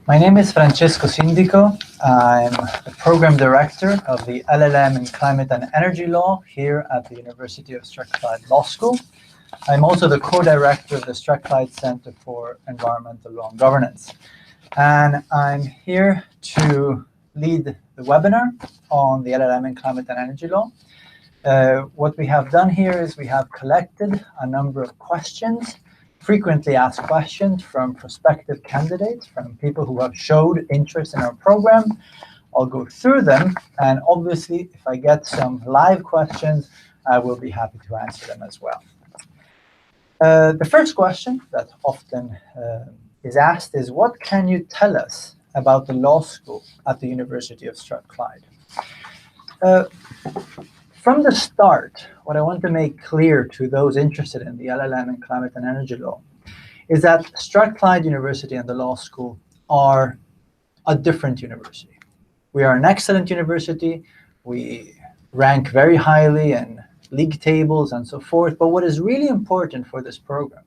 My name is Francesco Sindico. I'm the Program Director of the LLM in Climate and Energy Law here at the University of Strathclyde Law School. I'm also the Co-Director of the Strathclyde Centre for Environmental Law and Governance. And I'm here to lead the webinar on the LLM in Climate and Energy Law. What we have done here is we have collected a number of questions, frequently asked questions from prospective candidates, from people who have showed interest in our program. I'll go through them, and obviously, if I get some live questions, I will be happy to answer them as well. The first question that often is asked is, what can you tell us about the law school at the University of Strathclyde? From the start, what I want to make clear to those interested in the LLM in Climate and Energy Law is that Strathclyde University and the law school are a different university. We are an excellent university. We rank very highly in league tables and so forth. But what is really important for this program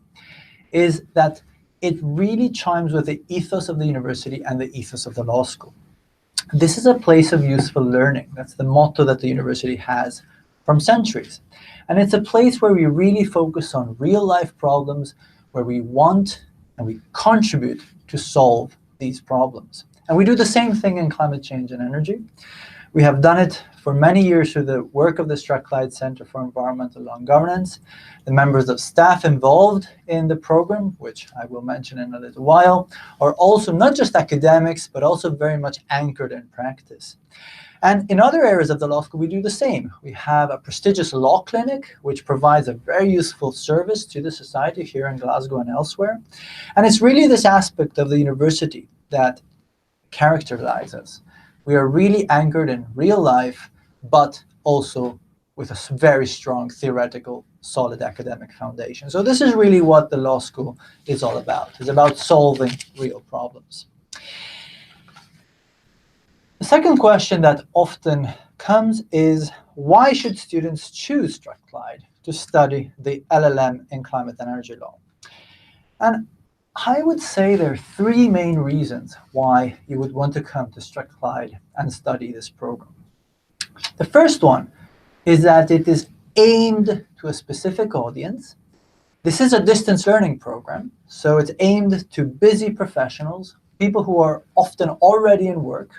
is that it really chimes with the ethos of the university and the ethos of the law school. This is a place of useful learning. That's the motto that the university has from centuries. And it's a place where we really focus on real-life problems, where we want and we contribute to solve these problems. And we do the same thing in climate change and energy. We have done it for many years through the work of the Strathclyde Centre for Environmental Law and Governance, the members of staff involved in the program, which I will mention in a little while, are also not just academics, but also very much anchored in practice. And in other areas of the law school, we do the same. We have a prestigious law clinic, which provides a very useful service to the society here in Glasgow and elsewhere. And it's really this aspect of the university that characterizes us. We are really anchored in real life, but also with a very strong theoretical, solid academic foundation. So this is really what the law school is all about. It's about solving real problems. The second question that often comes is, why should students choose Strathclyde to study the LLM in Climate and Energy Law? And I would say there are three main reasons why you would want to come to Strathclyde and study this program. The first one is that it is aimed to a specific audience. This is a distance learning program, so it's aimed to busy professionals, people who are often already in work,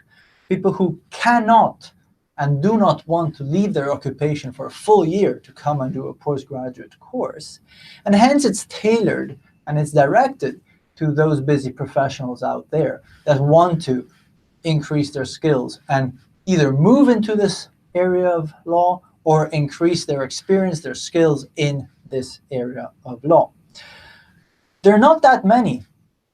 people who cannot and do not want to leave their occupation for a full year to come and do a postgraduate course. And hence it's tailored and it's directed to those busy professionals out there that want to increase their skills and either move into this area of law or increase their experience, their skills in this area of law. There are not that many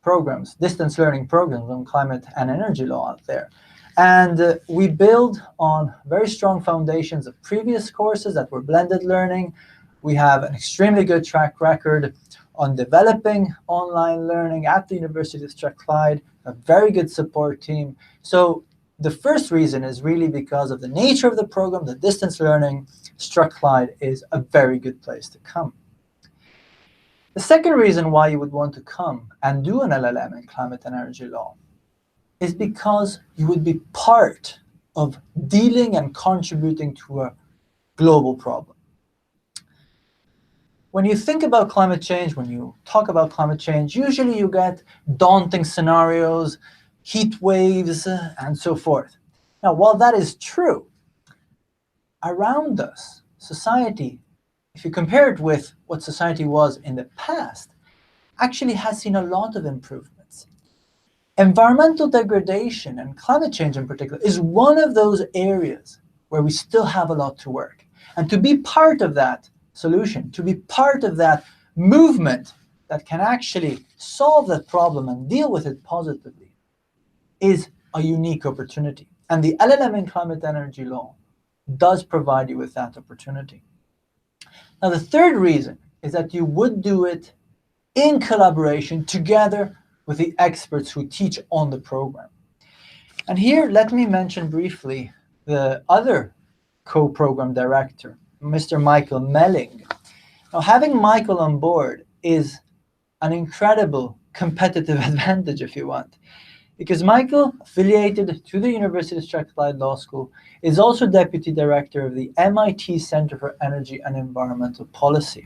programs, distance learning programs on climate and energy law out there. And we build on very strong foundations of previous courses that were blended learning. We have an extremely good track record on developing online learning at the University of Strathclyde, a very good support team. So the first reason is really because of the nature of the program, the distance learning. Strathclyde is a very good place to come. The second reason why you would want to come and do an LLM in climate and energy law is because you would be part of dealing and contributing to a global problem. When you think about climate change, when you talk about climate change, usually you get daunting scenarios, heat waves, and so forth. Now, while that is true, around us, society, if you compare it with what society was in the past, actually has seen a lot of improvements. Environmental degradation and climate change in particular is one of those areas where we still have a lot to work. And to be part of that solution, to be part of that movement that can actually solve that problem and deal with it positively is a unique opportunity. And the LLM in Climate Energy Law does provide you with that opportunity. Now, the third reason is that you would do it in collaboration together with the experts who teach on the program. And here, let me mention briefly the other co-program director, Mr. Michael Melling. Now, having Michael on board is an incredible competitive advantage, if you want. because Michael, affiliated to the University of Strathclyde Law School, is also Deputy Director of the MIT Center for Energy and Environmental Policy.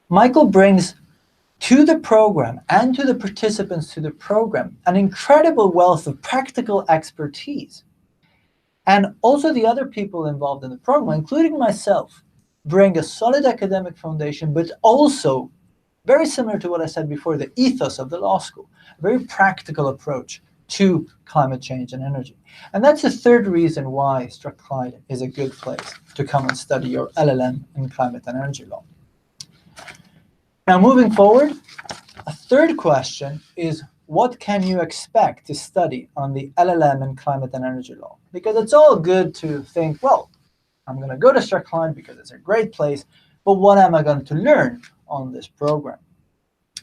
Michael brings to the program and to the participants to the program an incredible wealth of practical expertise. And also the other people involved in the program, including myself, bring a solid academic foundation, but also, very similar to what I said before, the ethos of the law school, a very practical approach to climate change and energy. And that's the third reason why Strathclyde is a good place to come and study your LLM in climate and energy law. Now, moving forward, a third question is, what can you expect to study on the LLM in climate and energy law? Because it's all good to think, well, I'm going to go to Strathclyde because it's a great place, but what am I going to learn on this program?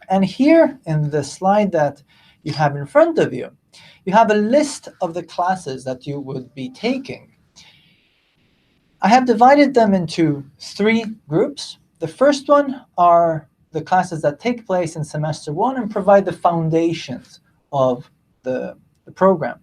And here in the slide that you have in front of you, you have a list of the classes that you would be taking. I have divided them into 3 groups. The first one are the classes that take place in semester 1 and provide the foundations of the program.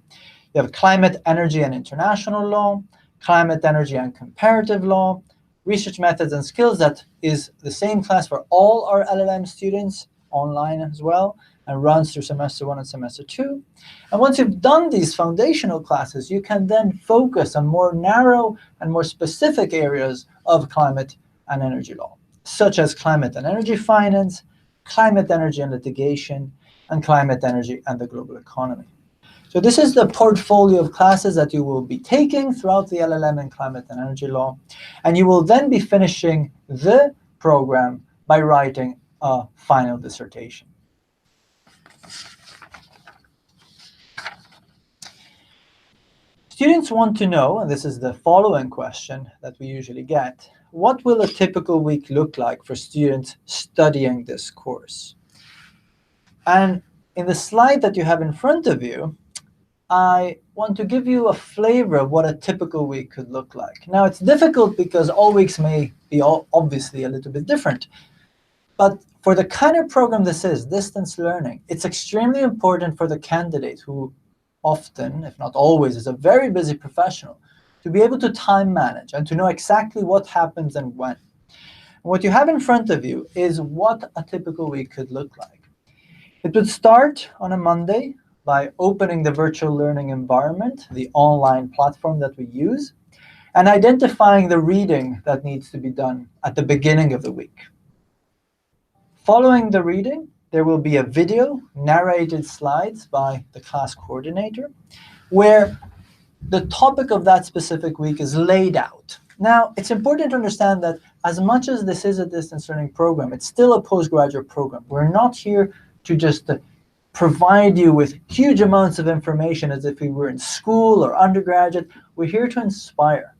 You have climate, energy, and international law, climate, energy, and comparative law, research methods and skills. That is the same class for all our LLM students, online as well, and runs through semester 1 and semester 2. And once you've done these foundational classes, you can then focus on more narrow and more specific areas of climate and energy law, such as climate and energy finance, climate, energy, and litigation, and climate, energy, and the global economy. So this is the portfolio of classes that you will be taking throughout the LLM in climate and energy law. And you will then be finishing the program by writing a final dissertation. Students want to know, and this is the following question that we usually get, what will a typical week look like for students studying this course? And in the slide that you have in front of you, I want to give you a flavor of what a typical week could look like. Now, it's difficult because all weeks may be obviously a little bit different. But for the kind of program this is, distance learning, it's extremely important for the candidate who often, if not always, is a very busy professional, to be able to time manage and to know exactly what happens and when. And what you have in front of you is what a typical week could look like. It would start on a Monday by opening the virtual learning environment, the online platform that we use, and identifying the reading that needs to be done at the beginning of the week. Following the reading, there will be a video, narrated slides by the class coordinator, where the topic of that specific week is laid out. Now, it's important to understand that as much as this is a distance learning program, it's still a postgraduate program. We're not here to just provide you with huge amounts of information as if we were in school or undergraduate. We're here to inspire.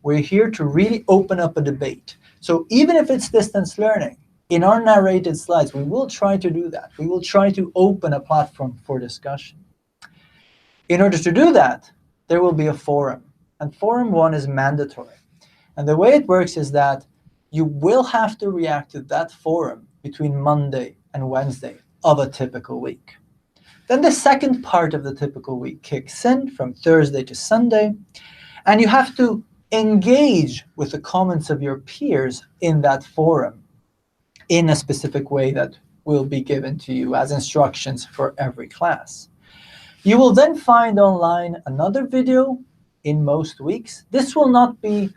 We're here to really open up a debate. So even if it's distance learning, in our narrated slides, we will try to do that. We will try to open a platform for discussion. In order to do that, there will be a forum. And forum 1 is mandatory. And the way it works is that you will have to react to that forum between Monday and Wednesday of a typical week. Then the second part of the typical week kicks in from Thursday to Sunday, and you have to engage with the comments of your peers in that forum in a specific way that will be given to you as instructions for every class. You will then find online another video in most weeks. This will not be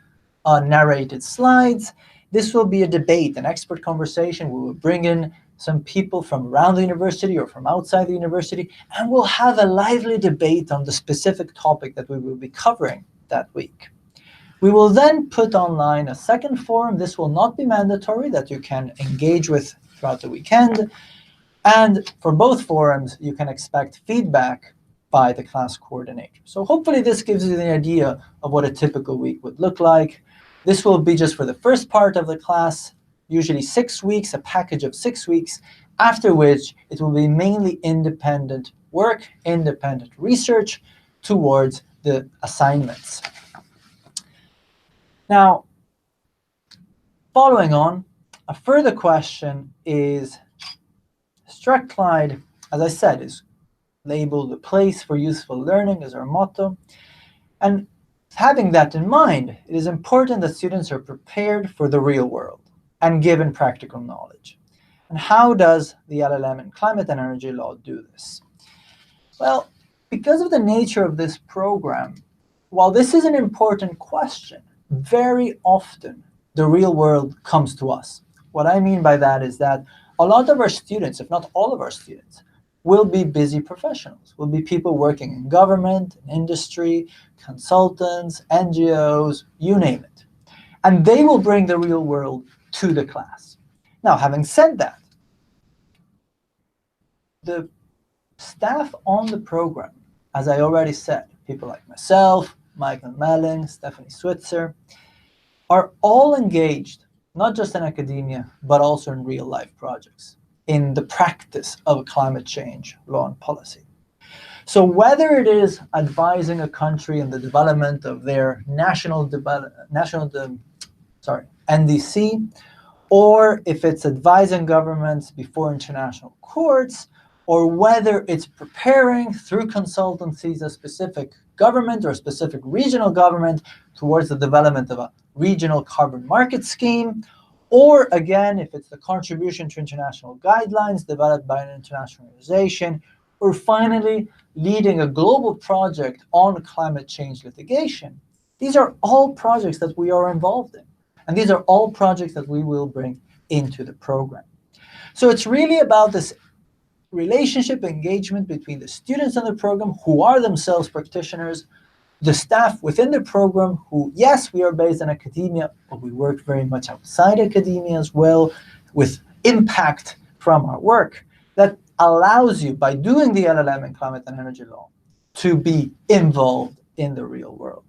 narrated slides. This will be a debate, an expert conversation. We will bring in some people from around the university or from outside the university, and we'll have a lively debate on the specific topic that we will be covering that week. We will then put online a second forum. This will not be mandatory, that you can engage with throughout the weekend. And for both forums, you can expect feedback by the class coordinator. So hopefully this gives you the idea of what a typical week would look like. This will be just for the first part of the class, usually 6 weeks, a package of 6 weeks, after which it will be mainly independent work, independent research towards the assignments. Now, following on, a further question is, Strathclyde, as I said, is labeled "A Place for Useful Learning" as our motto. And having that in mind, it is important that students are prepared for the real world and given practical knowledge. And how does the LLM and Climate Energy Law do this? Well, because of the nature of this program, while this is an important question, very often the real world comes to us. What I mean by that is that a lot of our students, if not all of our students, will be busy professionals, will be people working in government, in industry, consultants, NGOs, you name it. And they will bring the real world to the class. Now, having said that, the staff on the program, as I already said, people like myself, Michael Melling, Stephanie Switzer, are all engaged, not just in academia, but also in real life projects, in the practice of climate change, law and policy. So whether it is advising a country in the development of their NDC, or if it's advising governments before international courts, or whether it's preparing through consultancies a specific government or a specific regional government towards the development of a regional carbon market scheme, or again, if it's the contribution to international guidelines developed by an international organization, or finally, leading a global project on climate change litigation. These are all projects that we are involved in. And these are all projects that we will bring into the program. So it's really about this relationship engagement between the students in the program, who are themselves practitioners, the staff within the program, who, yes, we are based in academia, but we work very much outside academia as well, with impact from our work, that allows you, by doing the LLM and Climate and Energy Law, to be involved in the real world.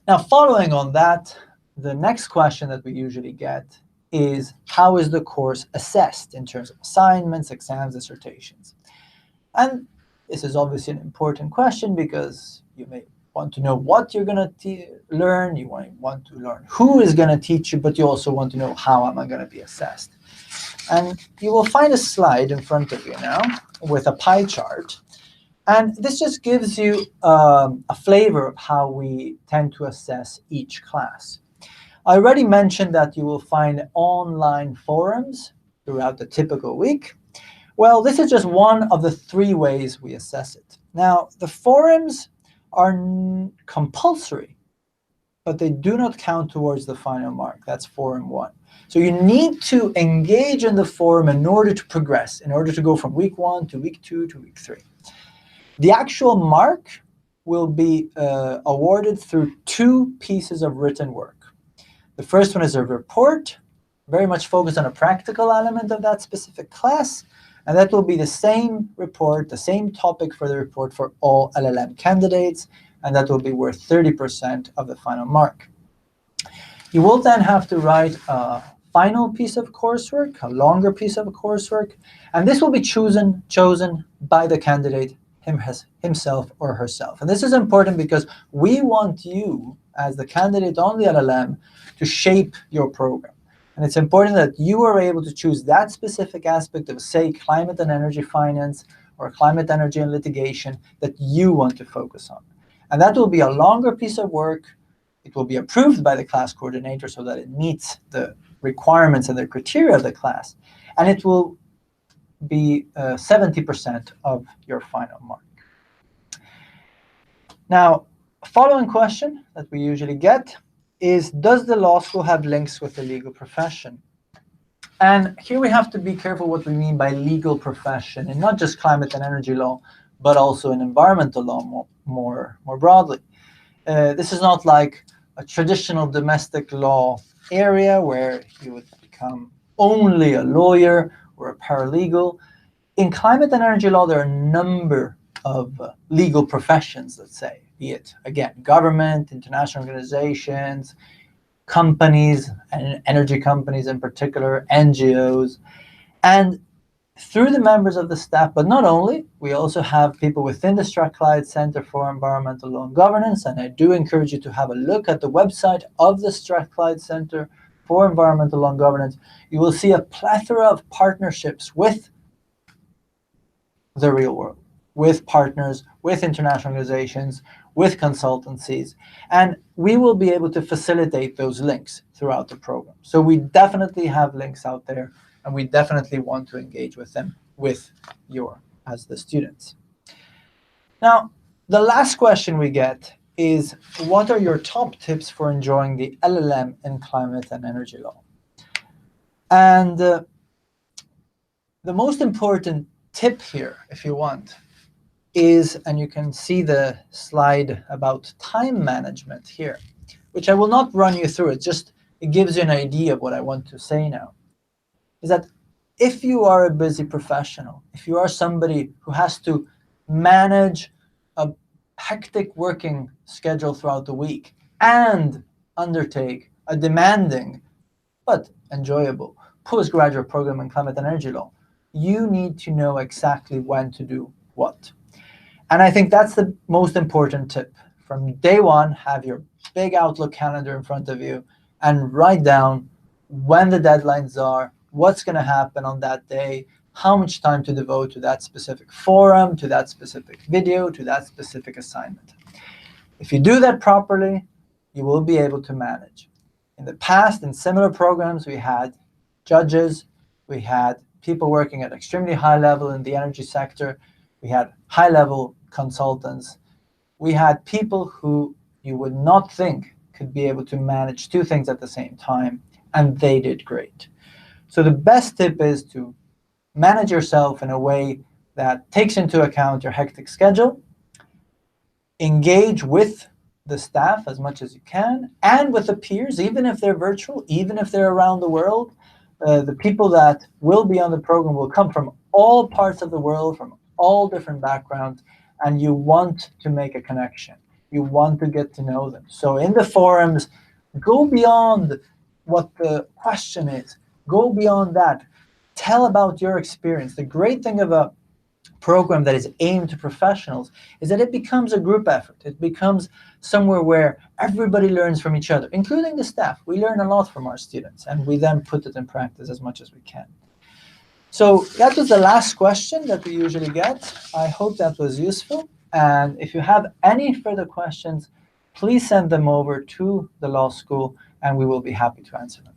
Now, following on that, the next question that we usually get is, how is the course assessed in terms of assignments, exams, dissertations? And this is obviously an important question because you may want to know what you're going to learn, you want to learn who is going to teach you, but you also want to know how am I going to be assessed. And you will find a slide in front of you now with a pie chart. And this just gives you a flavor of how we tend to assess each class. I already mentioned that you will find online forums throughout the typical week. Well, this is just one of the 3 ways we assess it. Now, the forums are compulsory, but they do not count towards the final mark. That's forum 1. So you need to engage in the forum in order to progress, in order to go from week 1 to week 2 to week 3. The actual mark will be awarded through 2 pieces of written work. The first one is a report, very much focused on a practical element of that specific class, and that will be the same report, the same topic for the report for all LLM candidates, and that will be worth 30% of the final mark. You will then have to write a final piece of coursework, a longer piece of coursework, and this will be chosen by the candidate himself or herself. And this is important because we want you, as the candidate on the LLM, to shape your program. And it's important that you are able to choose that specific aspect of, say, climate and energy finance or climate, energy, and litigation that you want to focus on. And that will be a longer piece of work. It will be approved by the class coordinator so that it meets the requirements and the criteria of the class. And it will be 70% of your final mark. Now, a following question that we usually get is, does the law school have links with the legal profession? And here we have to be careful what we mean by legal profession, and not just climate and energy law, but also in environmental law more broadly. This is not like a traditional domestic law area where you would become only a lawyer or a paralegal. In climate and energy law, there are a number of legal professions, let's say, be it, again, government, international organizations, companies, and energy companies in particular, NGOs. And through the members of the staff, but not only, we also have people within the Strathclyde Centre for Environmental Law and Governance, and I do encourage you to have a look at the website of the Strathclyde Centre for Environmental Law and Governance. You will see a plethora of partnerships with the real world, with partners, with international organizations, with consultancies, and we will be able to facilitate those links throughout the program. So we definitely have links out there, and we definitely want to engage with them with as the students. Now, the last question we get is, what are your top tips for enjoying the LLM in Climate and Energy Law? And the most important tip here, if you want, is, and you can see the slide about time management here, which I will not run you through. It gives you an idea of what I want to say now, is that if you are a busy professional, if you are somebody who has to manage a hectic working schedule throughout the week and undertake a demanding but enjoyable postgraduate program in climate and energy law, you need to know exactly when to do what. And I think that's the most important tip. From day one, have your big Outlook calendar in front of you and write down when the deadlines are, what's going to happen on that day, how much time to devote to that specific forum, to that specific video, to that specific assignment. If you do that properly, you will be able to manage. In the past, in similar programs, we had judges, we had people working at extremely high level in the energy sector, we had high-level consultants, we had people who you would not think could be able to manage two things at the same time, and they did great. So the best tip is to manage yourself in a way that takes into account your hectic schedule, engage with the staff as much as you can, and with the peers, even if they're virtual, even if they're around the world. The people that will be on the program will come from all parts of the world, from all different backgrounds, and you want to make a connection. You want to get to know them. So in the forums, go beyond what the question is. Go beyond that. Tell about your experience. The great thing of a program that is aimed to professionals is that it becomes a group effort. It becomes somewhere where everybody learns from each other, including the staff. We learn a lot from our students, and we then put it in practice as much as we can. So that was the last question that we usually get. I hope that was useful. And if you have any further questions, please send them over to the law school, and we will be happy to answer them.